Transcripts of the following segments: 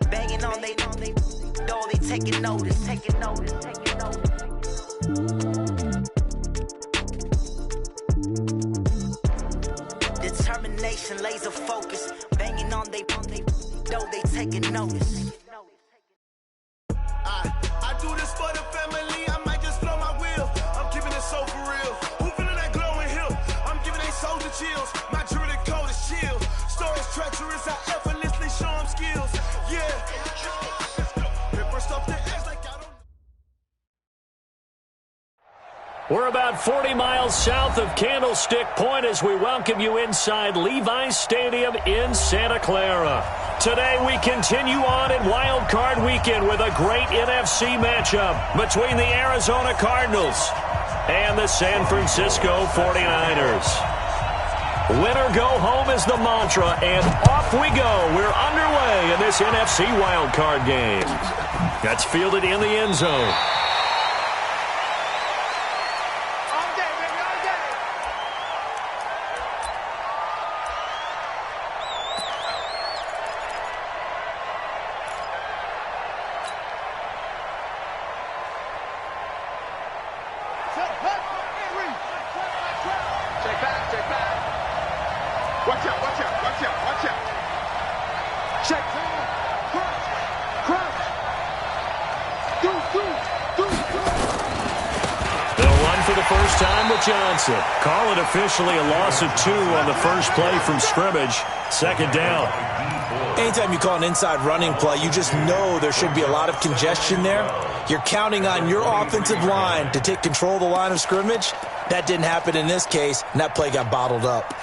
banging on they door, they taking notice. Determination, laser focus, banging on they door, they taking notice. I do this for the family, I might just blow my wheel. I'm keeping it so for real. Who feeling that glowing hill? I'm giving they soldier chills. My jewelry code is chill. Stories treacherous, I effortlessly show them skills. Yeah. We're about 40 miles south of Candlestick Point as we welcome you inside Levi's Stadium in Santa Clara. Today we continue on in Wild Card Weekend with a great NFC matchup between the Arizona Cardinals and the San Francisco 49ers. Winner go home is the mantra, and off we go. We're underway in this NFC Wild Card game. That's fielded in the end zone. Johnson. Call it officially a loss of 2 on the first play from scrimmage. Second down. Anytime you call an inside running play, you just know there should be a lot of congestion there. You're counting on your offensive line to take control of the line of scrimmage. That didn't happen in this case, and that play got bottled up.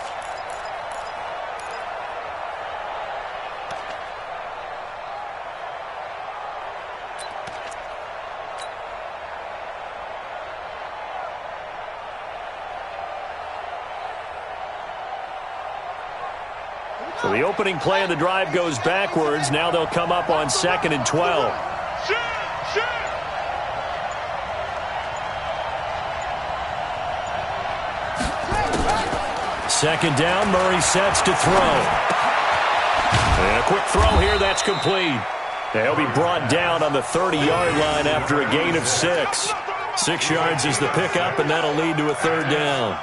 So the opening play of the drive goes backwards. Now they'll come up on 2nd and 12. Second down, Murray sets to throw. And a quick throw here, that's complete. They'll be brought down on the 30-yard line after a gain of 6. 6 yards is the pickup, and that'll lead to a third down.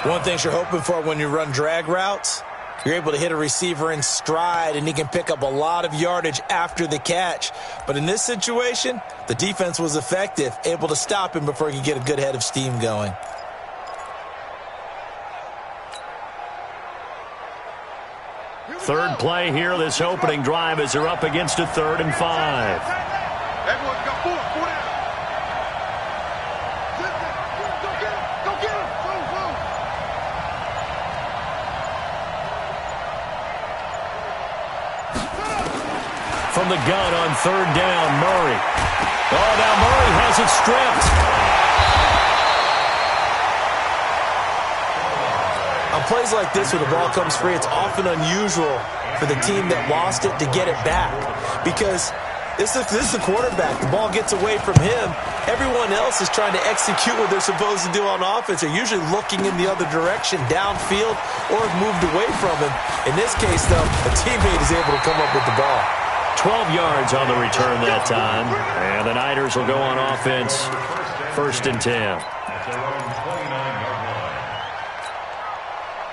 One thing you're hoping for when you run drag routes, you're able to hit a receiver in stride, and he can pick up a lot of yardage after the catch. But in this situation, the defense was effective, able to stop him before he could get a good head of steam going. Third play here, this opening drive, as they're up against a 3rd and 5. Everyone's got 4 down. Go get him. From the gun on 3rd down, Murray. Oh, now Murray has it stripped. On plays like this where the ball comes free, it's often unusual for the team that lost it to get it back. Because this is the quarterback. The ball gets away from him. Everyone else is trying to execute what they're supposed to do on offense. They're usually looking in the other direction, downfield, or have moved away from him. In this case, though, a teammate is able to come up with the ball. 12 yards on the return that time. And the Niners will go on offense. 1st and 10.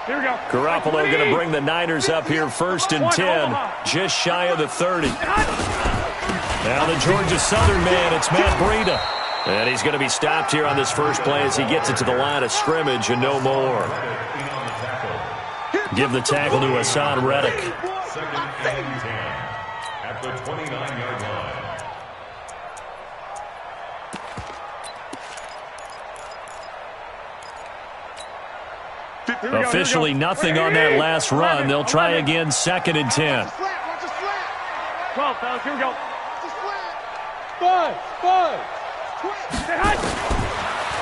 Here we go. Garoppolo going to bring the Niners up here 1st and 10. Just shy of the 30. Now the Georgia Southern man, it's Matt Breida. And he's going to be stopped here on this first play as he gets it to the line of scrimmage and no more. Give the tackle to Hassan Reddick. At the 29-yard line. Officially nothing on that last run. They'll try again 2nd and 10. 12, fellas, here we go. 5.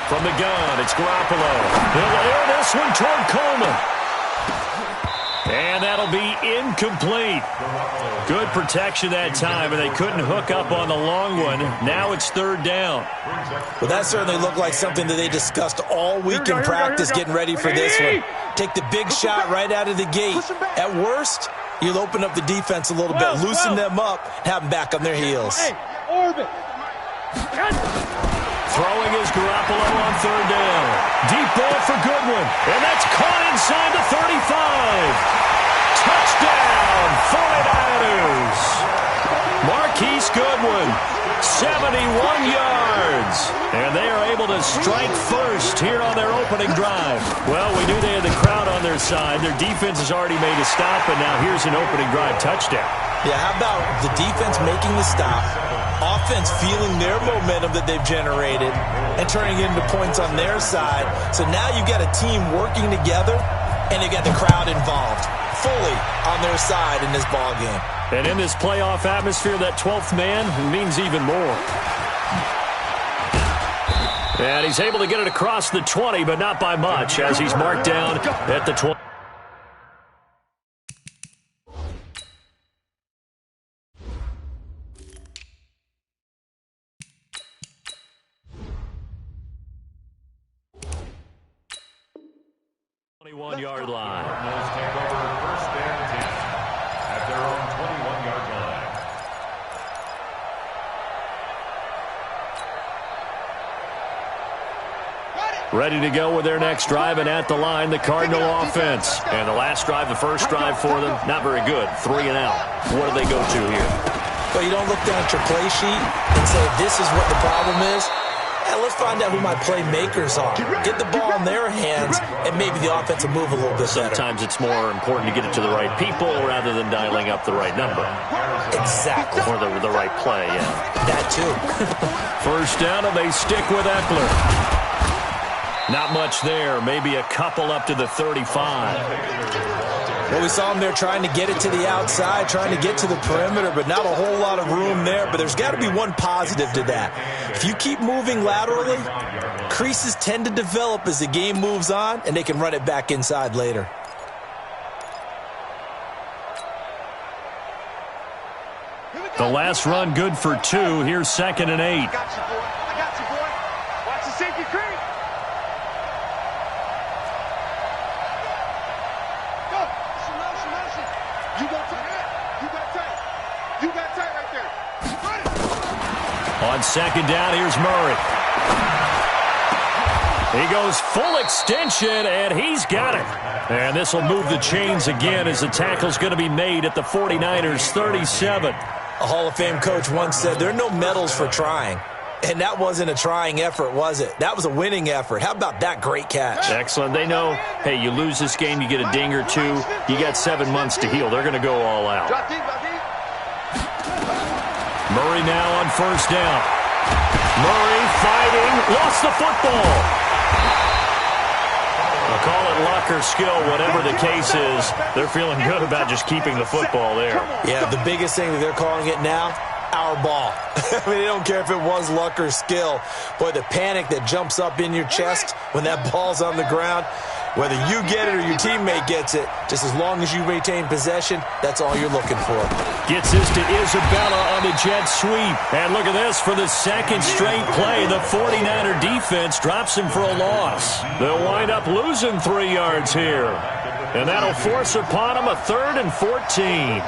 From the gun, it's Garoppolo. He'll air this one toward Coleman. And that'll be incomplete. Good protection that time, and they couldn't hook up on the long one. Now it's 3rd down. Well, that certainly looked like something that they discussed all week in practice, getting ready for this one. Take the big shot right out of the gate. At worst, You'll open up the defense a little bit, loosen them up, have them back on their heels. Hey, orbit. Throwing is Garoppolo on third down. Deep ball for Goodwin, and that's caught inside the 35. Touchdown, 49ers. Marquise Goodwin, 71 yards. And they are able to strike first here on their opening drive. Well, we knew they had the crowd on their side. Their defense has already made a stop, and now here's an opening drive touchdown. Yeah, how about the defense making the stop, offense feeling their momentum that they've generated, and turning it into points on their side. So now you've got a team working together, and they got the crowd involved fully on their side in this ball game. And in this playoff atmosphere, that 12th man means even more. And he's able to get it across the 20, but not by much, as he's marked down at the 20. Yard line. Cardinals take over first and 10 at their own 21-yard line. Ready to go with their next drive, and at the line, the Cardinal offense. And the last drive, the first drive for them, not very good. 3 and out. What do they go to here? Well, you don't look down at your play sheet and say, this is what the problem is. And let's find out who my playmakers are. Get the ball in their hands, and maybe the offense will move a little bit better. Sometimes it's more important to get it to the right people rather than dialing up the right number. Exactly. Or the right play, yeah. That too. First down, and they stick with Eckler. Not much there. Maybe a couple up to the 35. Well, we saw him there trying to get it to the outside, trying to get to the perimeter, but not a whole lot of room there. But there's got to be one positive to that. If you keep moving laterally, creases tend to develop as the game moves on, and they can run it back inside later. The last run good for 2. Here's 2nd and 8. I got you, boy. I got you, boy. Watch the safety creep. Go. Motion. You go tight. You got tight. You got tight right there. Run it. On 2nd down, here's Murray. He goes full extension, and he's got it. And this will move the chains again as the tackle's going to be made at the 49ers' 37. A Hall of Fame coach once said, there are no medals for trying. And that wasn't a trying effort, was it? That was a winning effort. How about that great catch? Excellent. They know, hey, you lose this game, you get a ding or 2. You got 7 months to heal. They're going to go all out. Murray now on first down. Murray fighting, lost the football. I'll call it luck or skill, whatever the case is. They're feeling good about just keeping the football there. Yeah, the biggest thing that they're calling it now, our ball. I mean, they don't care if it was luck or skill. Boy, the panic that jumps up in your chest when that ball's on the ground, whether you get it or your teammate gets it, just as long as you retain possession, that's all you're looking for. Gets this to Isabella on the jet sweep. And look at this for the second straight play. The 49er defense drops him for a loss. They'll wind up losing 3 yards here. And that'll force upon him a 3rd and 14.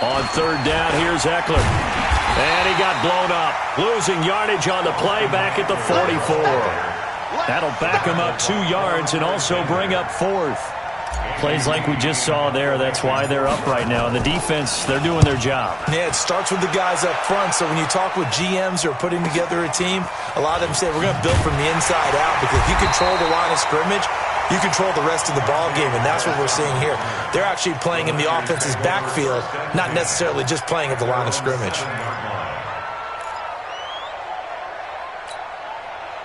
On 3rd down, here's Eckler. And he got blown up. Losing yardage on the play back at the 44. That'll back him up 2 yards and also bring up 4th. Plays like we just saw there, that's why they're up right now. And the defense, they're doing their job. Yeah, it starts with the guys up front. So when you talk with GMs who are putting together a team, a lot of them say we're going to build from the inside out, because if you control the line of scrimmage, you control the rest of the ball game, and that's what we're seeing here. They're actually playing in the offense's backfield, not necessarily just playing at the line of scrimmage.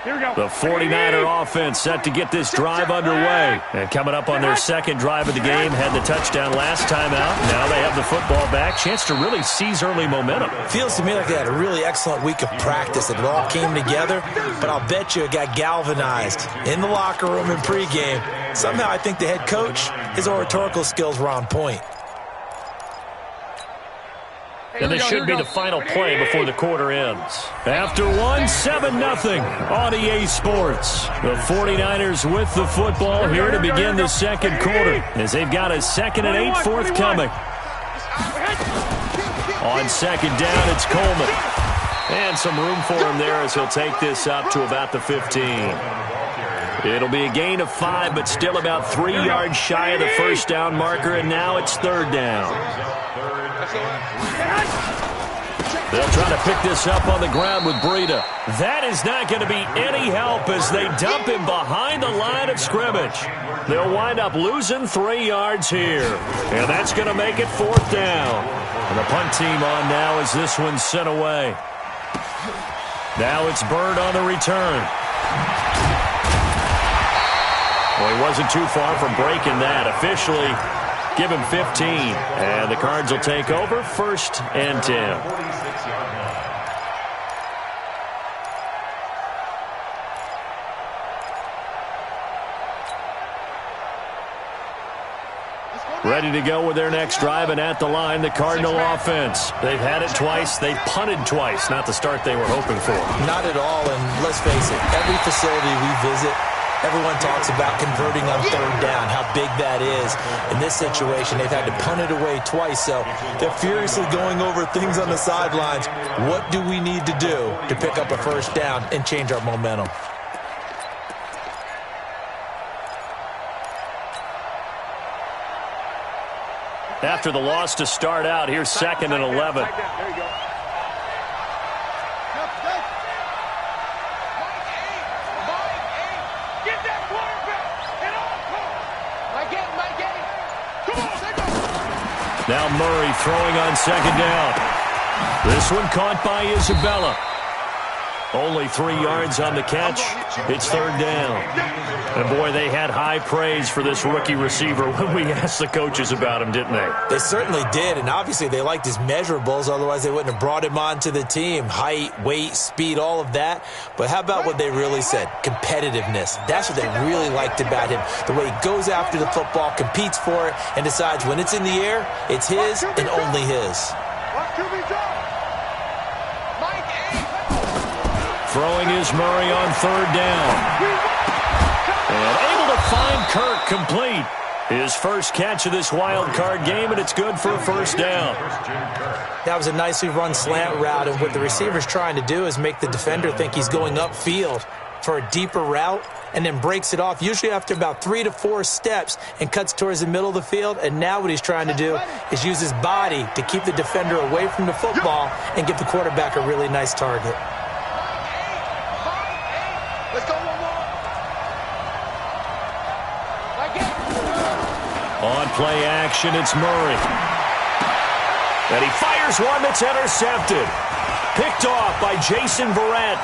Here we go. The 49er offense set to get this drive underway. And coming up on their second drive of the game, had the touchdown last time out. Now they have the football back. Chance to really seize early momentum. Feels to me like they had a really excellent week of practice. It all came together, but I'll bet you it got galvanized in the locker room in pregame. Somehow I think the head coach, his oratorical skills were on point. And this should be the final play before the quarter ends. After one, 7-0 on EA Sports. The 49ers with the football here to begin the second quarter as they've got a 2nd and 8 forthcoming. On second down, it's Coleman. And some room for him there as he'll take this up to about the 15. It'll be a gain of 5, but still about 3 yards shy of the first down marker, and now it's 3rd down. They'll try to pick this up on the ground with Breida. That is not going to be any help as they dump him behind the line of scrimmage. They'll wind up losing 3 yards here, and that's going to make it 4th down. And the punt team on now as this one's sent away. Now it's Bird on the return. Well, he wasn't too far from breaking that. Officially, give him 15. And the Cards will take over 1st and 10. Ready to go with their next drive, and at the line, the Cardinal offense. They've had it twice. They've punted twice. Not the start they were hoping for. Not at all, and let's face it, every facility we visit, everyone talks about converting on 3rd down, how big that is. In this situation, they've had to punt it away twice, so they're furiously going over things on the sidelines. What do we need to do to pick up a 1st down and change our momentum? After the loss to start out, here's 2nd and 11. There you go. Get that quarterback. Get on. Come on. Now Murray throwing on 2nd down. This one caught by Isabella. Only 3 yards on the catch. It's 3rd down. And, boy, they had high praise for this rookie receiver when we asked the coaches about him, didn't they? They certainly did, and obviously they liked his measurables. Otherwise, they wouldn't have brought him onto the team. Height, weight, speed, all of that. But how about what they really said? Competitiveness. That's what they really liked about him. The way he goes after the football, competes for it, and decides when it's in the air, it's his and only his. Throwing is Murray on 3rd down. And able to find Kirk complete. His first catch of this wild card game, and it's good for a 1st down. That was a nicely run slant route, and what the receiver's trying to do is make the defender think he's going upfield for a deeper route, and then breaks it off, usually after about 3 to 4 steps, and cuts towards the middle of the field. And now what he's trying to do is use his body to keep the defender away from the football and give the quarterback a really nice target. Let's go one more. On play action, it's Murray. And he fires one that's intercepted. Picked off by Jason Verrett.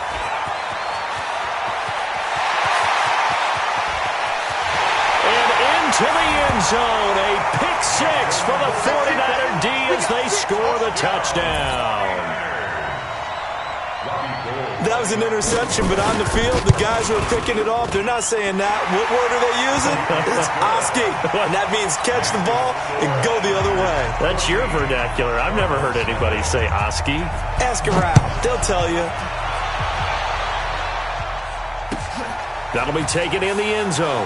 And into the end zone. A pick 6 for the 49er D as they score the touchdown. That was an interception, but on the field, the guys who are picking it off, they're not saying that. What word are they using? It's Oski. And that means catch the ball and go the other way. That's your vernacular. I've never heard anybody say Oski. Ask around. They'll tell you. That'll be taken in the end zone.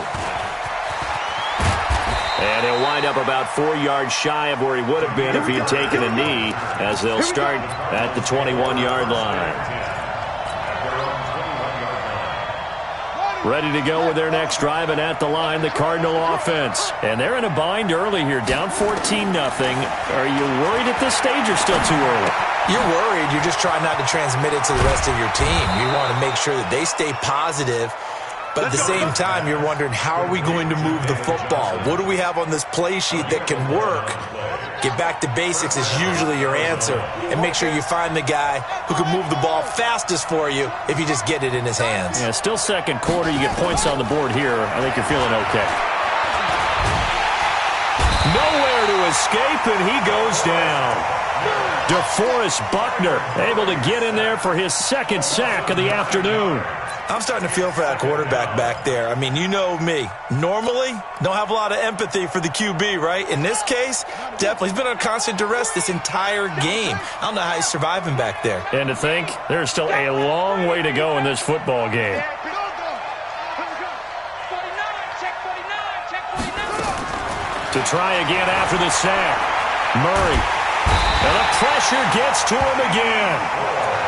And he'll wind up about 4 yards shy of where he would have been if he had taken a knee, as they'll start at the 21-yard line. Ready to go with their next drive, and at the line, the Cardinal offense. And they're in a bind early here, down 14-0. Are you worried at this stage or still too early? You're worried. You're just trying not to transmit it to the rest of your team. You want to make sure that they stay positive. But at the same time, you're wondering, how are we going to move the football? What do we have on this play sheet that can work? Get back to basics is usually your answer. And make sure you find the guy who can move the ball fastest for you if you just get it in his hands. Yeah, still second quarter. You get points on the board here. I think you're feeling okay. Nowhere to escape, and he goes down. DeForest Buckner able to get in there for his second sack of the afternoon. I'm starting to feel for that quarterback back there. I mean, you know me. Normally, don't have a lot of empathy for the QB, right? In this case, definitely. He's been on constant duress this entire game. I don't know how he's surviving back there. And to think, there's still a long way to go in this football game. To try again after the sack. Murray. And the pressure gets to him again.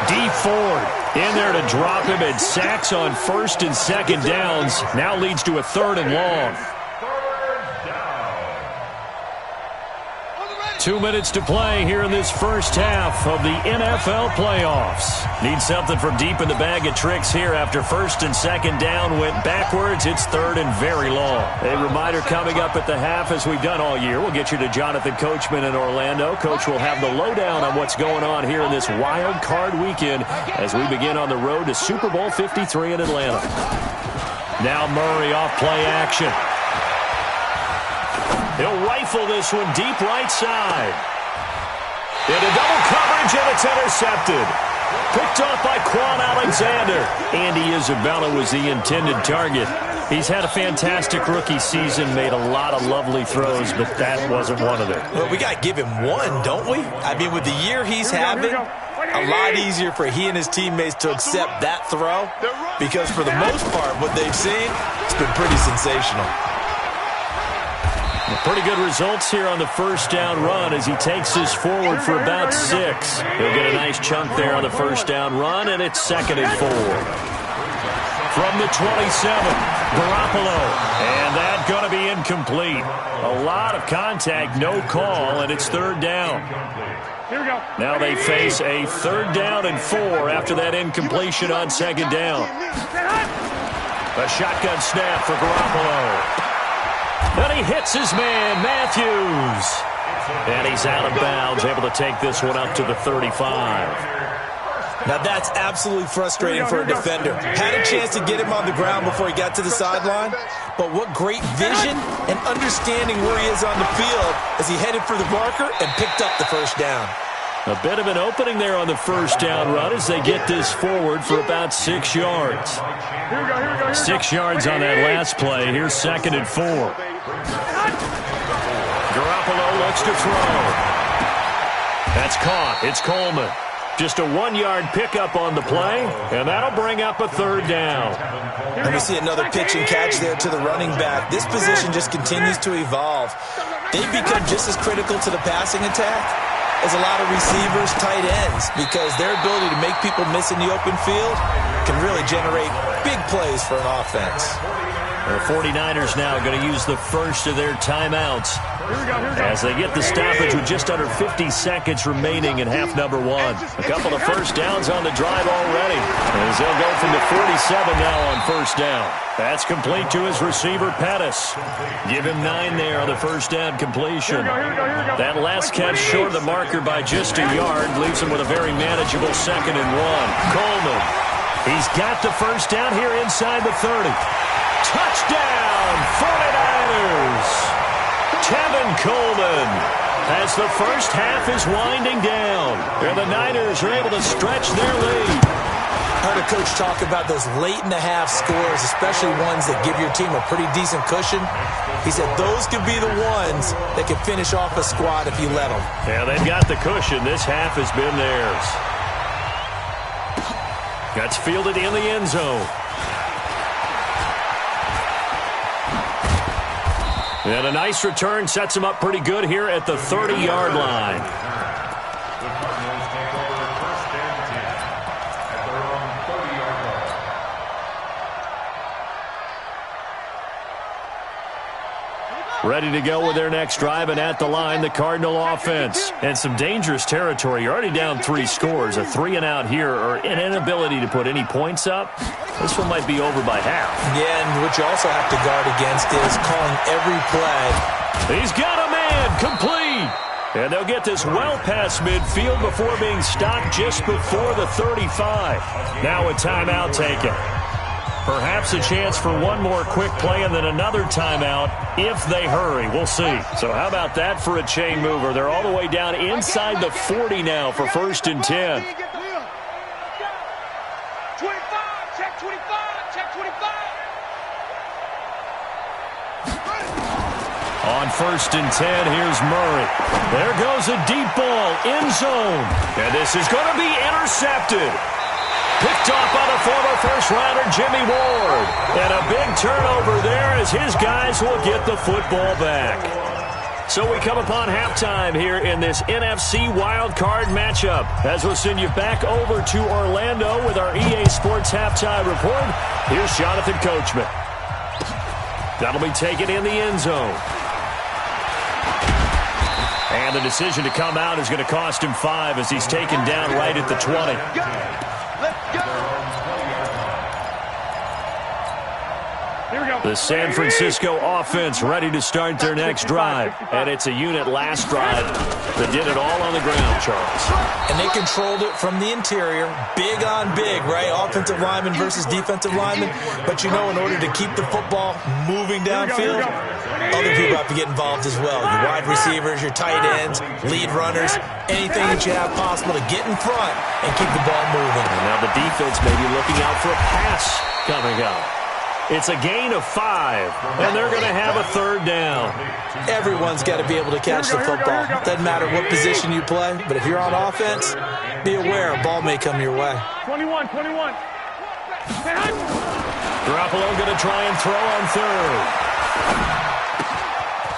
Dee Ford in there to drop him, and sacks on first and second downs. Now leads to a 3rd and long. 2 minutes to play here in this first half of the NFL playoffs. Need something from deep in the bag of tricks here after first and second down went backwards. It's 3rd and very long. A reminder coming up at the half, as we've done all year. We'll get you to Jonathan Coachman in Orlando. Coach will have the lowdown on what's going on here in this wild card weekend as we begin on the road to Super Bowl 53 in Atlanta. Now Murray off play action. He'll rifle this one deep right side. Into double coverage, and it's intercepted. Picked off by Quan Alexander. Andy Isabella was the intended target. He's had a fantastic rookie season, made a lot of lovely throws, but that wasn't one of them. Well, we got to give him one, don't we? I mean, with the year he's having, a lot easier for he and his teammates to accept that throw, because for the most part, what they've seen, it's been pretty sensational. Pretty good results here on the first down run as he takes this forward for about 6. He'll get a nice chunk there on the first down run, and it's 2nd and 4. From the 27, Garoppolo, and that's going to be incomplete. A lot of contact, no call, and it's 3rd down. Here we go. Now they face a 3rd down and 4 after that incompletion on 2nd down. A shotgun snap for Garoppolo. And he hits his man, Matthews. And he's out of bounds, able to take this one up to the 35. Now that's absolutely frustrating for a defender. Had a chance to get him on the ground before he got to the sideline, but what great vision and understanding where he is on the field as he headed for the marker and picked up the first down. A bit of an opening there on the first down run as they get this forward for about 6 yards. 6 yards on that last play. Here's 2nd and 4. Garoppolo looks to throw. That's caught. It's Coleman. Just a 1-yard pickup on the play, and that'll bring up a 3rd down. And we see another pitch and catch there to the running back. This position just continues to evolve. They've become just as critical to the passing attack as a lot of receivers, tight ends, because their ability to make people miss in the open field can really generate big plays for an offense. The 49ers now going to use the first of their timeouts as they get the stoppage with just under 50 seconds remaining in half number 1. A couple of first downs on the drive already as they'll go from the 47 now on first down. That's complete to his receiver, Pettis. Give him 9 there on the first down completion. That last catch short of the marker by just a yard leaves him with a very manageable 2nd and 1. Coleman. He's got the first down here inside the 30. Touchdown, 49ers. Tevin Coleman as the first half is winding down. And the Niners are able to stretch their lead. I heard a coach talk about those late-in-the-half scores, especially ones that give your team a pretty decent cushion. He said those could be the ones that can finish off a squad if you let them. Yeah, they've got the cushion. This half has been theirs. That's fielded in the end zone. And a nice return sets him up pretty good here at the 30-yard line. The Cardinals take over 1st and 10 at their own 30-yard line. Ready to go with their next drive, and at the line, the Cardinal offense. And some dangerous territory. You're already down 3 scores. A 3-and-out here, or an inability to put any points up. This one might be over by half. Yeah, and what you also have to guard against is calling every play. He's got a man, complete. And they'll get this well past midfield before being stopped just before the 35. Now a timeout taken. Perhaps a chance for one more quick play and then another timeout if they hurry. We'll see. So how about that for a chain mover? They're all the way down inside the 40 now for 1st and 10. 25, check 25. On 1st and 10, here's Murray. There goes a deep ball, end zone. And this is going to be intercepted. Picked off by the former first-rounder Jimmy Ward. And a big turnover there as his guys will get the football back. So we come upon halftime here in this NFC wildcard matchup. As we'll send you back over to Orlando with our EA Sports halftime report. Here's Jonathan Coachman. That'll be taken in the end zone. And the decision to come out is going to cost him 5 as he's taken down right at the 20. The San Francisco offense ready to start their next drive. And it's a unit last drive that did it all on the ground, Charles. And they controlled it from the interior. Big on big, right? Offensive lineman versus defensive lineman. But you know, in order to keep the football moving downfield, other people have to get involved as well. Your wide receivers, your tight ends, lead runners, anything that you have possible to get in front and keep the ball moving. And now the defense may be looking out for a pass coming up. It's a gain of 5, and they're going to have a 3rd down. Everyone's got to be able to catch the football. Doesn't matter what position you play, but if you're on offense, be aware a ball may come your way. 21. Garoppolo going to try and throw on 3rd.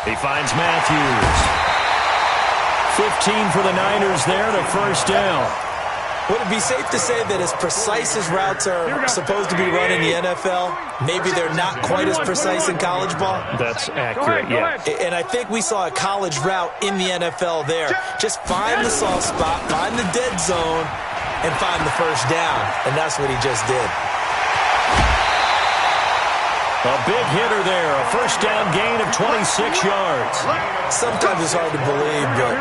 He finds Matthews. 15 for the Niners there to 1st down. Would it be safe to say that as precise as routes are supposed to be run in the NFL, maybe they're not quite as precise in college ball? That's accurate, yeah. And I think we saw a college route in the NFL there. Just find the soft spot, find the dead zone, and find the 1st down. And that's what he just did. A big hitter there, a 1st down gain of 26 yards. Sometimes it's hard to believe, but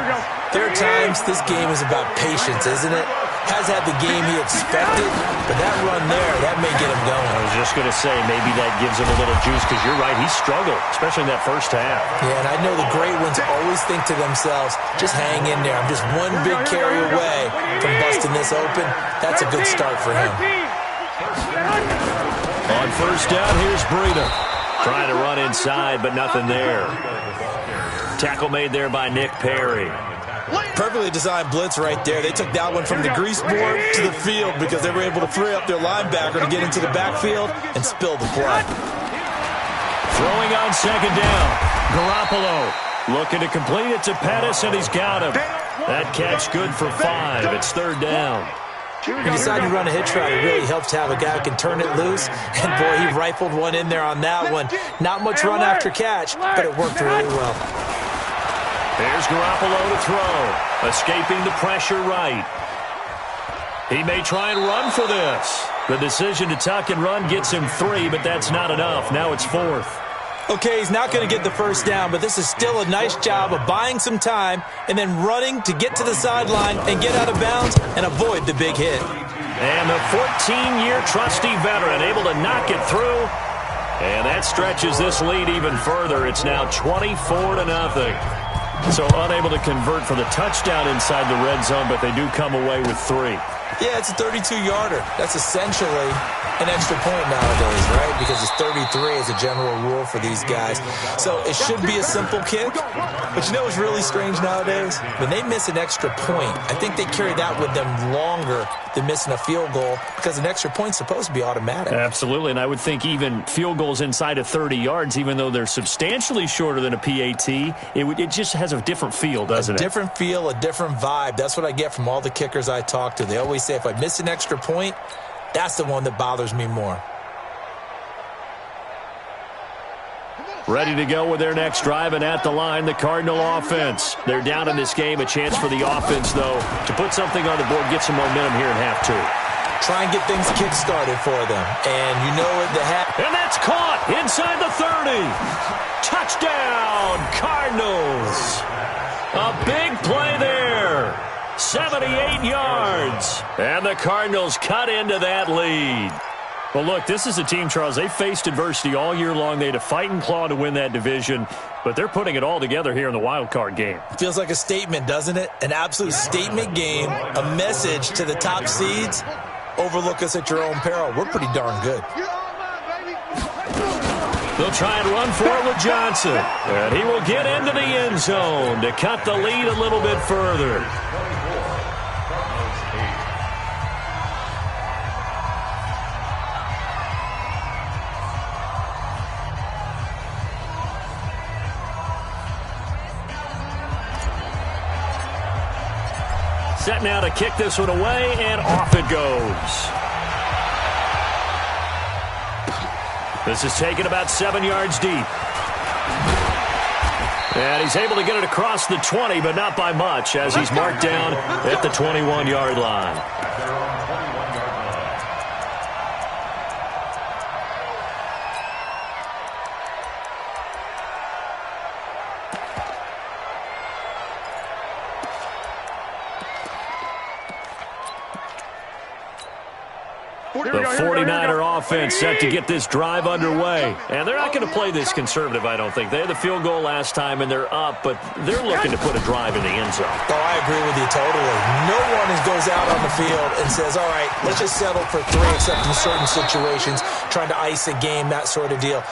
there are times this game is about patience, isn't it? Has had the game he expected, but that run there, that may get him going. I was just going to say, maybe that gives him a little juice, because you're right, he struggled, especially in that 1st half. Yeah, and I know the great ones always think to themselves, just hang in there. I'm just one big carry away from busting this open. That's a good start for him. On 1st down, here's Breida. Trying to run inside, but nothing there. Tackle made there by Nick Perry. Perfectly designed blitz right there. They took that one from the grease board to the field because they were able to free up their linebacker to get into the backfield and spill the play. Throwing on 2nd down. Garoppolo looking to complete it to Pettis, and he's got him. That catch good for 5. It's 3rd down. You decide to run a hitch route, it really helps to have a guy who can turn it loose. And, boy, he rifled one in there on that one. Not much run after catch, but it worked really well. There's Garoppolo to throw. Escaping the pressure right. He may try and run for this. The decision to tuck and run gets him 3, but that's not enough. Now it's 4th. Okay, he's not going to get the 1st down, but this is still a nice job of buying some time and then running to get to the sideline and get out of bounds and avoid the big hit. And the 14-year trusty veteran able to knock it through. And that stretches this lead even further. It's now 24-0. So unable to convert for the touchdown inside the red zone, but they do come away with 3. Yeah, it's a 32-yarder. That's essentially an extra point nowadays, right? Because it's 33 as a general rule for these guys. So it should be a simple kick. But you know what's really strange nowadays? When they miss an extra point, I think they carry that with them longer than missing a field goal because an extra point's supposed to be automatic. Absolutely, and I would think even field goals inside of 30 yards, even though they're substantially shorter than a PAT, it just has a different feel, doesn't it? A different feel, a different vibe. That's what I get from all the kickers I talk to. They always say if I miss an extra point, that's the one that bothers me more. Ready to go with their next drive, and at the line, the Cardinal offense. They're down in this game. A chance for the offense, though, to put something on the board, get some momentum here in half 2. Try and get things kick-started for them. And you know what the And that's caught inside the 30. Touchdown, Cardinals. A big play there. 78 yards. And the Cardinals cut into that lead. Well, look, this is a team, Charles, they faced adversity all year long. They had to fight and claw to win that division, but they're putting it all together here in the wild card game. Feels like a statement, doesn't it? An absolute statement game, a message to the top seeds. Overlook us at your own peril. We're pretty darn good. They'll try and run for it with Johnson. And he will get into the end zone to cut the lead a little bit further. Set now to kick this one away, and off it goes. This is taken about 7 yards deep. And he's able to get it across the 20, but not by much, as he's marked down at the 21-yard line. The 49er offense set to get this drive underway. And they're not going to play this conservative, I don't think. They had the field goal last time, and they're up, but they're looking to put a drive in the end zone. Oh, I agree with you totally. No one goes out on the field and says, all right, let's just settle for 3, except in certain situations, trying to ice a game, that sort of deal.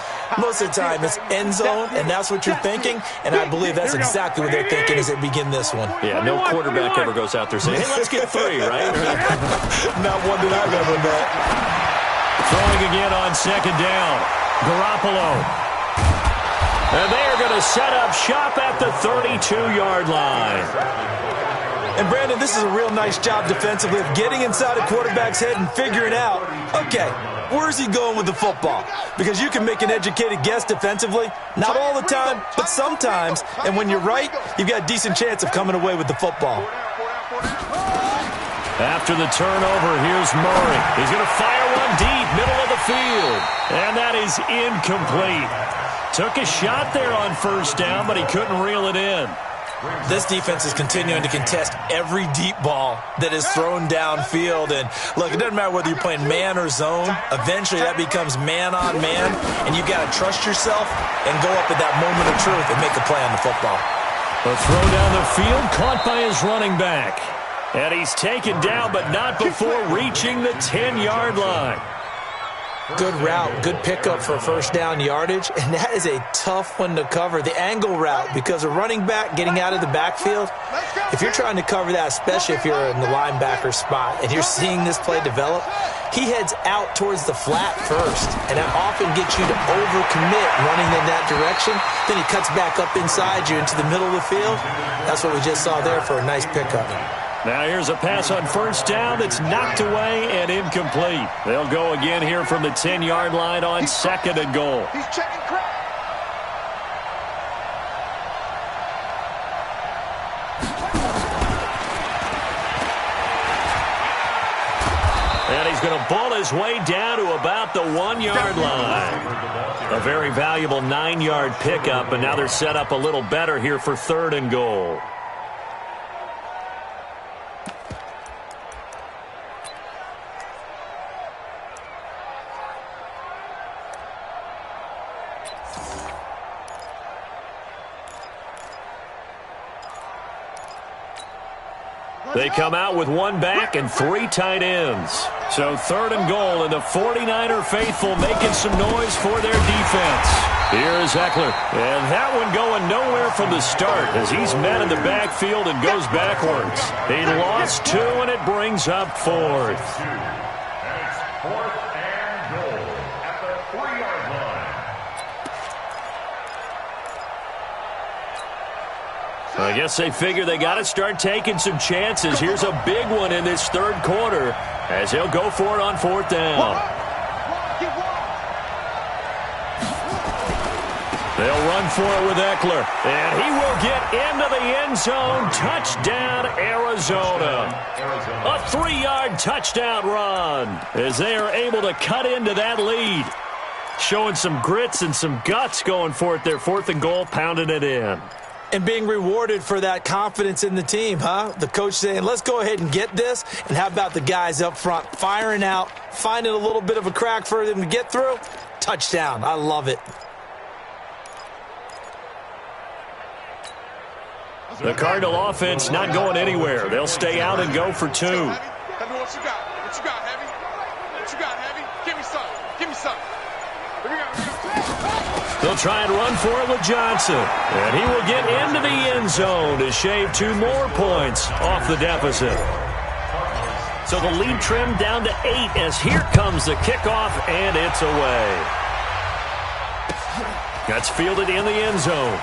Most of the time, it's end zone, and that's what you're thinking, and I believe that's exactly what they're thinking as they begin this one. Yeah, no quarterback ever goes out there saying, hey, let's get 3, right? Not one that I've ever met. Throwing again on second down. Garoppolo. And they are going to set up shop at the 32-yard line. And, Brandon, this is a real nice job defensively of getting inside a quarterback's head and figuring out, okay, where's he going with the football? Because you can make an educated guess defensively. Not all the time, but sometimes. And when you're right, you've got a decent chance of coming away with the football. After the turnover, here's Murray. He's going to fire one deep, middle of the field. And that is incomplete. Took a shot there on first down, but he couldn't reel it in. This defense is continuing to contest every deep ball that is thrown downfield. And, look, it doesn't matter whether you're playing man or zone. Eventually, that becomes man-on-man, and you've got to trust yourself and go up at that moment of truth and make a play on the football. A throw down the field, caught by his running back. And he's taken down, but not before reaching the 10-yard line. Good route, good pickup for first down yardage, and that is a tough one to cover. The angle route, because a running back getting out of the backfield, if you're trying to cover that, especially if you're in the linebacker spot and you're seeing this play develop, he heads out towards the flat first, and that often gets you to overcommit running in that direction. Then he cuts back up inside you into the middle of the field. That's what we just saw there for a nice pickup. Now here's a pass on first down that's knocked away and incomplete. They'll go again here from the 10-yard line on second and goal. He's checking crap. And he's going to ball his way down to about the 1-yard line. A very valuable 9-yard pickup, and now they're set up a little better here for third and goal. They come out with one back and 3 tight ends. So third and goal, and the 49er faithful making some noise for their defense. Here's Eckler. And that one going nowhere from the start as he's met in the backfield and goes backwards. He lost 2, and it brings up 4th. And it's 4th and goal at the 3-yard line. I guess they figure they got to start taking some chances. Here's a big one in this third quarter as he'll go for it on 4th down. They'll run for it with Eckler, and he will get into the end zone. Touchdown, Arizona. A 3-yard touchdown run as they are able to cut into that lead. Showing some grits and some guts going for it there. 4th and goal, pounding it in. And being rewarded for that confidence in the team, huh? The coach saying, let's go ahead and get this. And how about the guys up front firing out, finding a little bit of a crack for them to get through? Touchdown. I love it. The Cardinal offense not going anywhere. They'll stay out and go for 2. Tell me what you got. What you got, Heavy? What you got, Heavy? Give me something. Give me something. Here we go. They'll try and run for it with Johnson. And he will get into the end zone to shave 2 more points off the deficit. So the lead trimmed down to 8 as here comes the kickoff, and it's away. That's fielded in the end zone.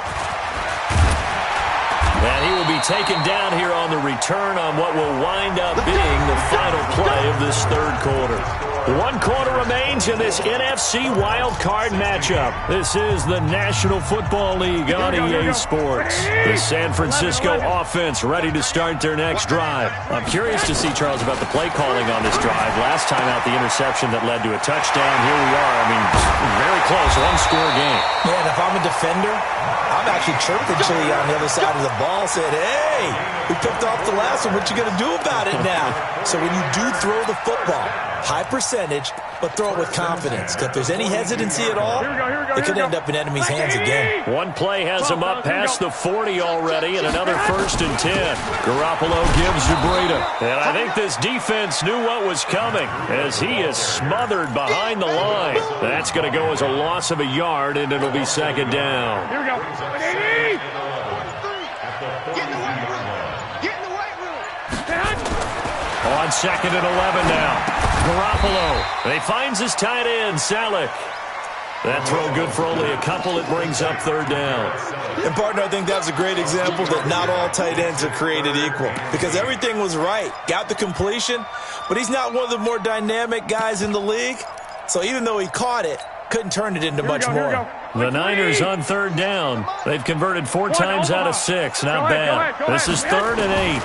And he will be taken down here on the return on what will wind up being the final play of this third quarter. 1 quarter remains in this NFC wildcard matchup. This is the National Football League on EA Sports. The San Francisco offense ready to start their next drive. I'm curious to see, Charles, about the play calling on this drive. Last time out, the interception that led to a touchdown. Here we are. I mean, very close, 1-score game. Yeah, and if I'm a defender, I'm actually chirping Chili on the other side of the ball, said, hey, we picked off the last one. What you going to do about it now? So when you do throw the football, high percentage, but throw it with confidence. If there's any hesitancy at all, it could end up in enemy's hands again. One play has him up past the 40 already, and another 1st and 10. Garoppolo gives to Breida. And I think this defense knew what was coming as he is smothered behind the line. That's going to go as a loss of a yard, and it'll be 2nd down. Here we go. Get in the weight room. Get in the weight room. On 2nd and 11 now. Garoppolo. He finds his tight end, Salek. That throw good for only a couple. It brings up 3rd down. And, partner, I think that's a great example that not all tight ends are created equal. Because everything was right. Got the completion, but he's not one of the more dynamic guys in the league. So even though he caught it, couldn't turn it into much more. The Niners on 3rd down. They've converted 4 times out of 6. Not bad. This is 3rd and 8.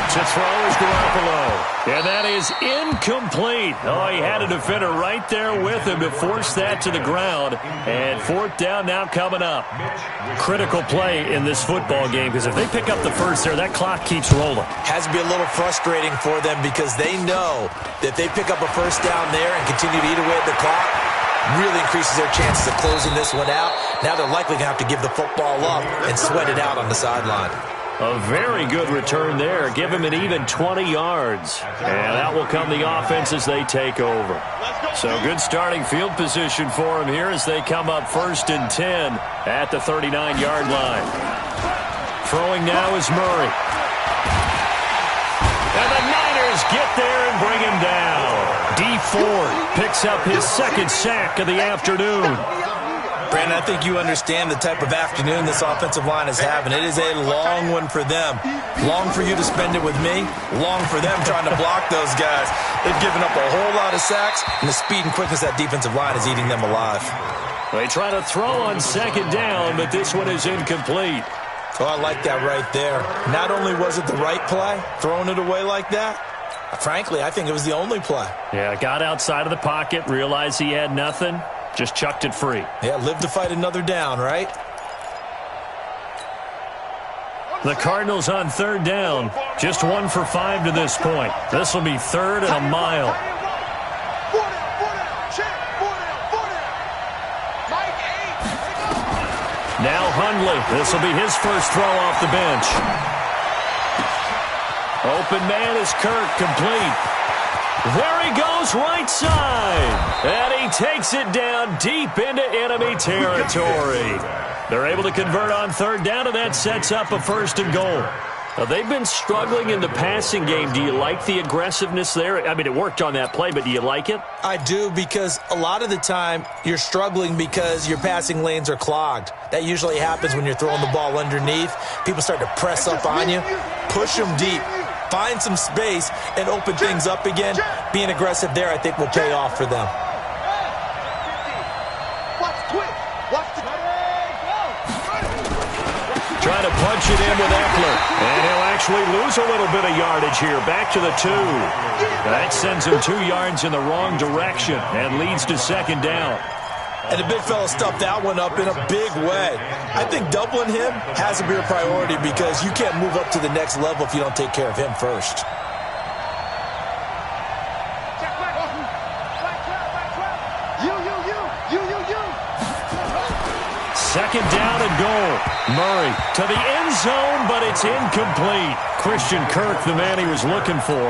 To throw is Garoppolo. And that is incomplete. Oh, he had a defender right there with him to force that to the ground. And 4th down now coming up. Critical play in this football game because if they pick up the first there, that clock keeps rolling. Has to be a little frustrating for them because they know that they pick up a 1st down there and continue to eat away at the clock. Really increases their chances of closing this one out. Now they're likely going to have to give the football up and sweat it out on the sideline. A very good return there. Give him an even 20 yards. And that will come the offense as they take over. So good starting field position for him here as they come up 1st and 10 at the 39-yard line. Throwing now is Murray. And the Niners get there and bring him down. Dee Ford picks up his 2nd sack of the afternoon. Brandon, I think you understand the type of afternoon this offensive line is having. It is a long one for them. Long for you to spend it with me. Long for them trying to block those guys. They've given up a whole lot of sacks, and the speed and quickness of that defensive line is eating them alive. They try to throw on 2nd down, but this one is incomplete. Oh, I like that right there. Not only was it the right play, throwing it away like that, frankly, I think it was the only play. Yeah, got outside of the pocket, realized he had nothing. Just chucked it free. Yeah, live to fight another down, right? The Cardinals on 3rd down. Just 1 for 5 to this point. This will be 3rd and a mile. Now Hundley. This will be his first throw off the bench. Open man is Kirk, complete. There he goes, right side. And he takes it down deep into enemy territory. They're able to convert on 3rd down, and that sets up a 1st and goal. Now, they've been struggling in the passing game. Do you like the aggressiveness there? I mean, it worked on that play, but do you like it? I do, because a lot of the time you're struggling because your passing lanes are clogged. That usually happens when you're throwing the ball underneath. People start to press up on you, push them deep. Find some space and open things up again. Being aggressive there, I think, will pay off for them. Trying to punch it in with Eckler. And he'll actually lose a little bit of yardage here. Back to the 2. That sends him 2 yards in the wrong direction and leads to 2nd down. And the big fella stuffed that one up in a big way. I think doubling him has to be a priority because you can't move up to the next level if you don't take care of him first. Second down and goal. Murray to the end zone, but it's incomplete. Christian Kirk, the man he was looking for.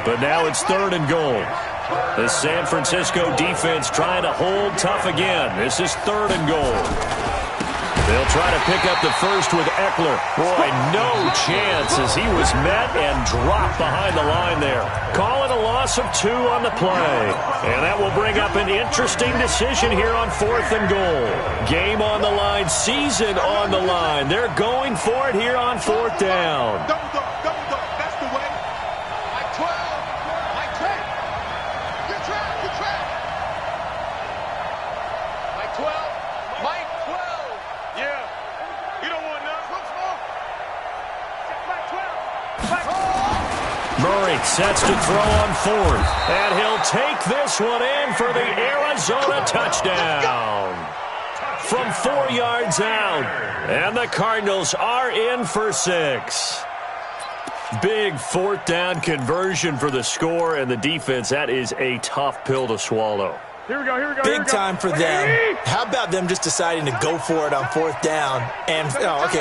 But now it's 3rd and goal. The San Francisco defense trying to hold tough again. This is 3rd and goal. They'll try to pick up the first with Eckler. Boy, no chance as he was met and dropped behind the line there. Call it a loss of 2 on the play. And that will bring up an interesting decision here on 4th and goal. Game on the line, season on the line. They're going for it here on 4th down. Double dog, that's the way. Like 12, like 10. Good track. Like 12, like 12. Yeah, you don't want none. Murray sets to throw on 4th. And he'll take this one in for the Arizona touchdown. From 4 yards out. And the Cardinals are in for 6. Big 4th down conversion for the score and the defense. That is a tough pill to swallow. Here we go. Big time for them. How about them just deciding to go for it on 4th down? And,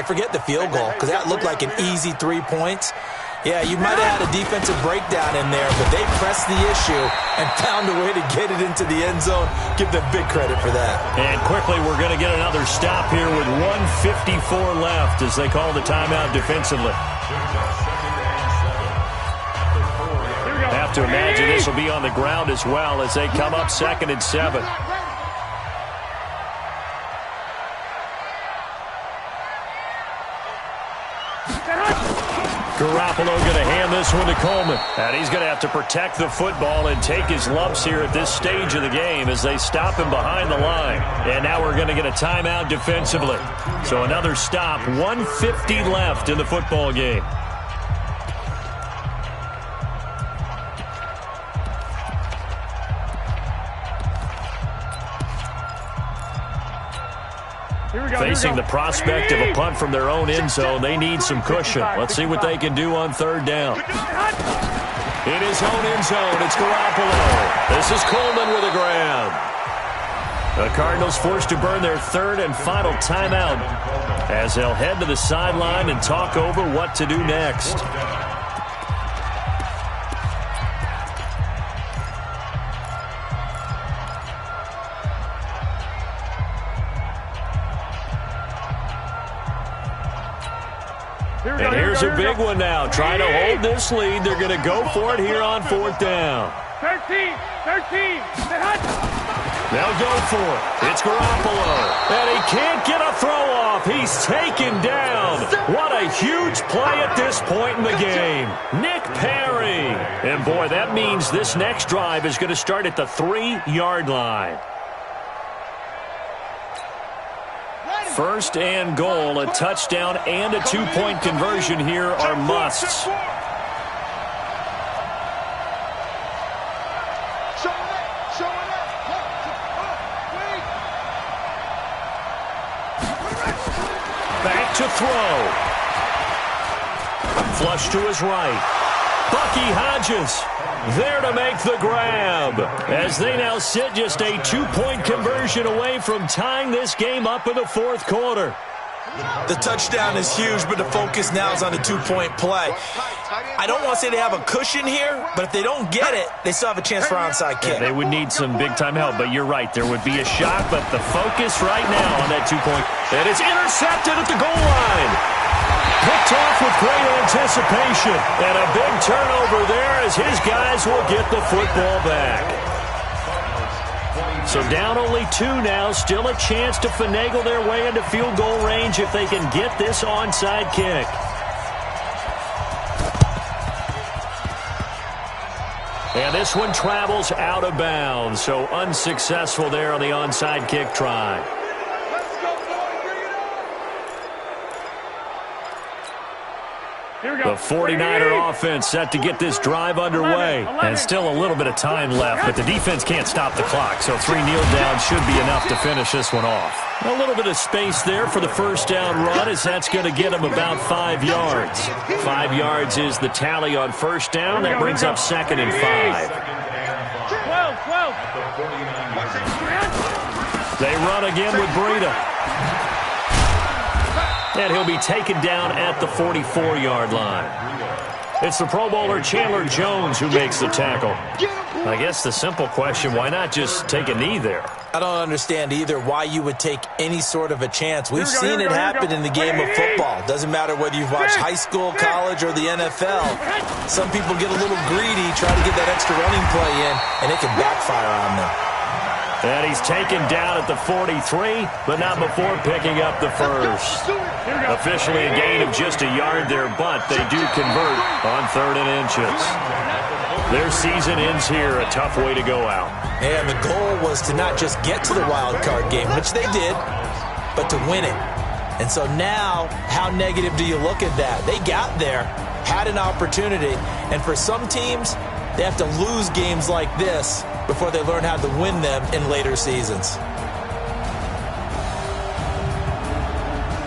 forget the field goal, because that looked like an easy 3 points. Yeah, you might have had a defensive breakdown in there, but they pressed the issue and found a way to get it into the end zone. Give them big credit for that. And quickly, we're going to get another stop here with 1:54 left as they call the timeout defensively. Have to imagine this will be on the ground as well as they come up 2nd and 7. Garoppolo going to hand this one to Coleman. And he's going to have to protect the football and take his lumps here at this stage of the game as they stop him behind the line. And now we're going to get a timeout defensively. So another stop, 1:50 left in the football game. Facing the prospect of a punt from their own end zone, they need some cushion. Let's see what they can do on 3rd down. In his own end zone, it's Garoppolo. This is Coleman with a grab. The Cardinals forced to burn their 3rd and final timeout as they'll head to the sideline and talk over what to do next. And here's a big one now. Trying to hold this lead. They're going to go for it here on 4th down. 13. They'll go for it. It's Garoppolo. And he can't get a throw off. He's taken down. What a huge play at this point in the game. Nick Perry. And boy, that means this next drive is going to start at the 3-yard line. 1st and goal, a touchdown and a 2-point conversion here are musts. Back to throw. Flush to his right. Bucky Hodges there to make the grab as they now sit just a 2-point conversion away from tying this game up in the 4th quarter. The touchdown is huge, but the focus now is on the 2-point play. I don't want to say they have a cushion here, but if they don't get it, they still have a chance for onside kick. Yeah, they would need some big-time help, but you're right. There would be a shot, but the focus right now on that 2-point, and it's intercepted at the goal line. Picked off with great anticipation, and a big turnover there as his guys will get the football back. So down only 2 now, still a chance to finagle their way into field goal range if they can get this onside kick. And this one travels out of bounds, so unsuccessful there on the onside kick try. The 49er offense set to get this drive underway. And still a little bit of time left, but the defense can't stop the clock. So 3 kneel downs should be enough to finish this one off. A little bit of space there for the 1st down run as that's going to get them about 5 yards. 5 yards is the tally on 1st down. That brings up 2nd and 5. 12. They run again with Breida. And he'll be taken down at the 44-yard line. It's the Pro Bowler Chandler Jones who makes the tackle. I guess the simple question, why not just take a knee there? I don't understand either why you would take any sort of a chance. We've seen it happen in the game of football. Doesn't matter whether you've watched high school, college, or the NFL. Some people get a little greedy, try to get that extra running play in, and it can backfire on them. And he's taken down at the 43, but not before picking up the first. Officially a gain of just a yard there, but they do convert on 3rd and inches. Their season ends here, a tough way to go out. And the goal was to not just get to the wild card game, which they did, but to win it. And so now, how negative do you look at that? They got there, had an opportunity, and for some teams, they have to lose games like this before they learn how to win them in later seasons.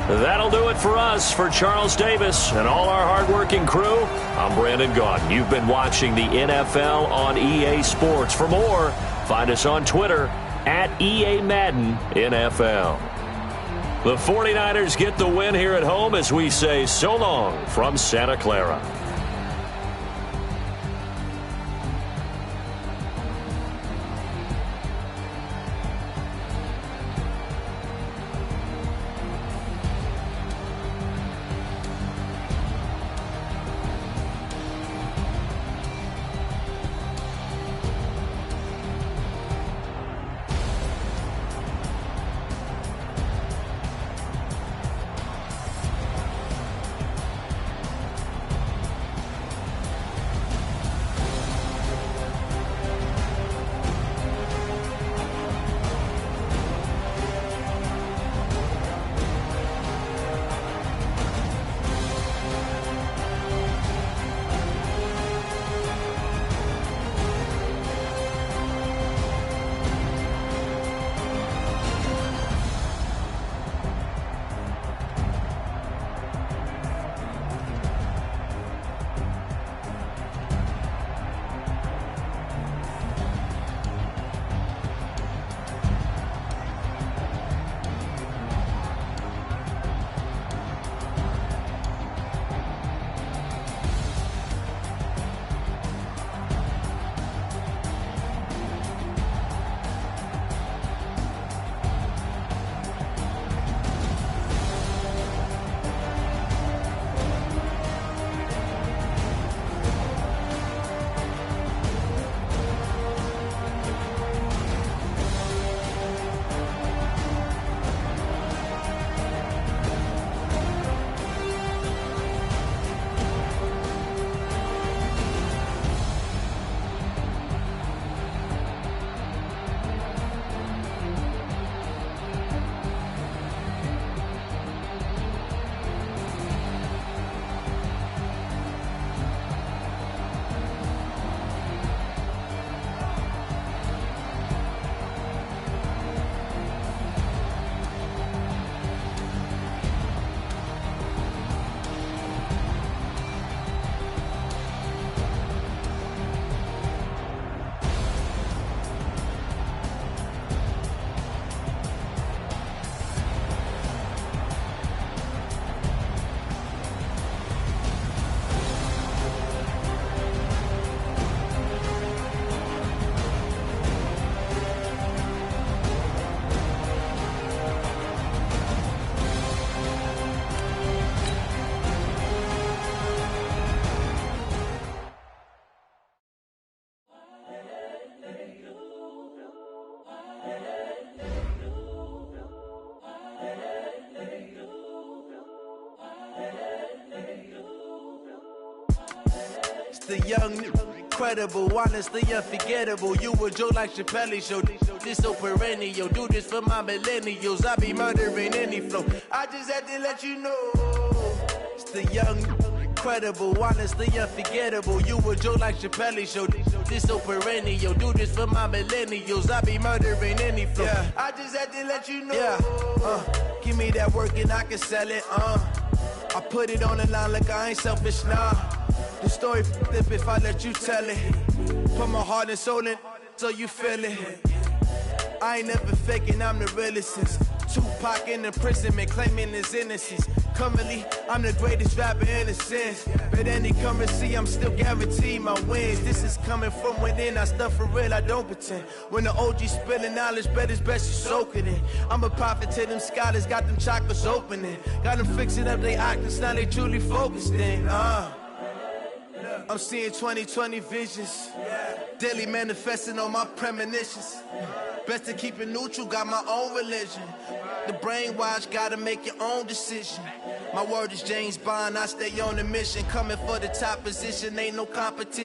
That'll do it for us. For Charles Davis and all our hardworking crew, I'm Brandon Gaudin. You've been watching the NFL on EA Sports. For more, find us on Twitter at EA Madden NFL. The 49ers get the win here at home as we say so long from Santa Clara. The young, incredible, honestly unforgettable. You a Joe like Chappelle show. This so perennial. Do this for my millennials. I be murdering any flow. I just had to let you know. It's the young, incredible, honestly unforgettable. You a Joe like Chappelle show. This so perennial. Do this for my millennials. I be murdering any flow. Yeah. I just had to let you know. Yeah. Give me that work and I can sell it. I put it on the line like I ain't selfish, nah. The story flip if I let you tell it. Put my heart and soul in so you feel it. I ain't never faking, I'm the realest since Tupac in imprisonment claiming his innocence. Currently, I'm the greatest rapper in a sense. But any currency, I'm still guaranteed my wins. This is coming from within, I stuff for real, I don't pretend. When the OG spilling knowledge, bet it's best you soak it in. I'm a prophet to them scholars, got them chakras opening. Got them fixing up they octaves, now they truly focused in. I'm seeing 2020 visions. Daily manifesting on my premonitions. Best to keep it neutral, got my own religion. The brainwash, gotta make your own decision. My word is James Bond, I stay on the mission. Coming for the top position, ain't no competition.